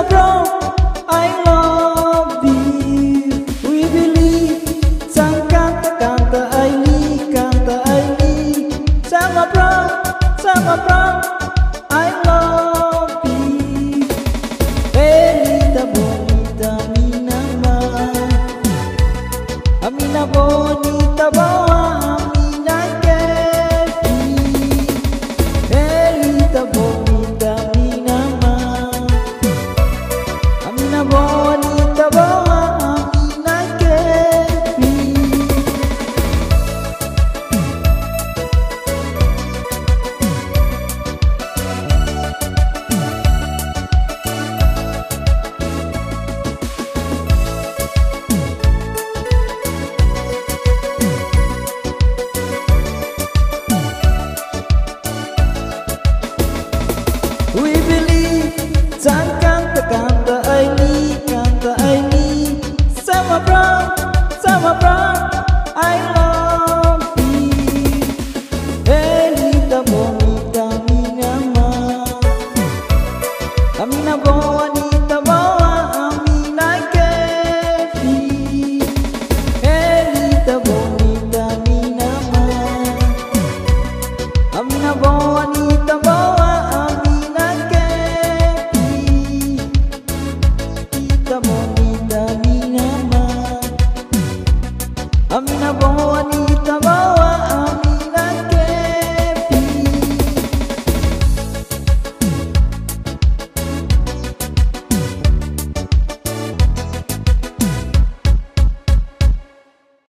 bro, I love you. We believe, sang canta, canta ai li. Sama bro, I love you. Belita bonita, mina ma, amina bonita boa, amina kefi. Belita bonita, mina ma, amina bonita boa, amina kefi. We believe, sang canta, canta ai li. Sama bro, I love you. Belita bonita, mina ma, amina bonita.